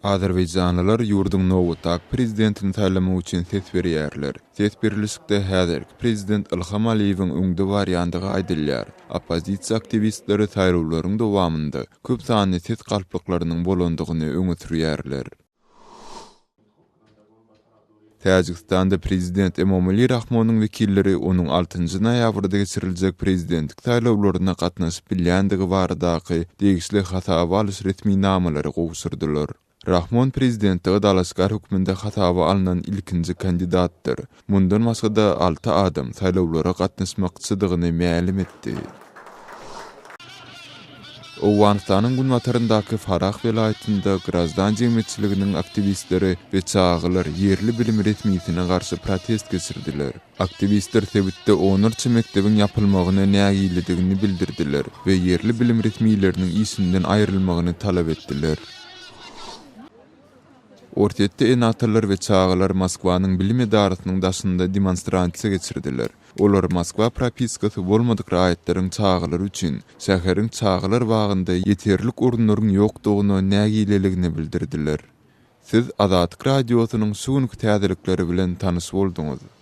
Azerbaycanlılar yurdun nowutak prezidentini taýlamak üçin ses berýärler. Ses berilişikde häzirki prezident Ilham Aliýewiň öňde barýandygy aýdylýar. Opozisiýa aktivistleri saýlawlaryň dowamynda köp sanly ses galplyklarynyň bolandygyny öňe sürýärler. Täjikistanda prezident Emomali Rahmonyň wekilleri onuň 6-njy noýabrda geçiriljek prezidentlik saýlawlaryna gatnaşyp bilýändige baradaky degişli hataby alyş resmi namalary gowşurdylar. Rahmon prezidentligi Dalaşgar hökmünde hataby alynan ilkinji kandidatdyr. Mundan başga da 6 adam saýlawlara gatnaşmakçydygyny ma'lum etdi. Owganystanyň günbataryndaky Farah welaýatynda Grazdan jemgyýetçiliginiň aktivistleri we çağılar yerli bilim resmiýetine garşy protest geçirdiler. Aktivistler sebitde 10 mekdebiň ýapylmagyny nägilidigini bildirdiler we yerli bilim resmiýetleriniň işinden aýrylmagyny talap etdiler. Ortetde enatarlar we çağılar Moskwanyň bilim edarasynyň daşynda demonstrasiýa geçirdiler. Olar Moskwa propiskasy bolmadyk raýatlaryň çağılar üçin şäheriň çağılar bagynda ýeterlik orunlaryň ýokdugyny nägileligini bildirdiler. Siz Azatlyk radiosynyň şuňky täzelikleri bilen tanys bolduňyz.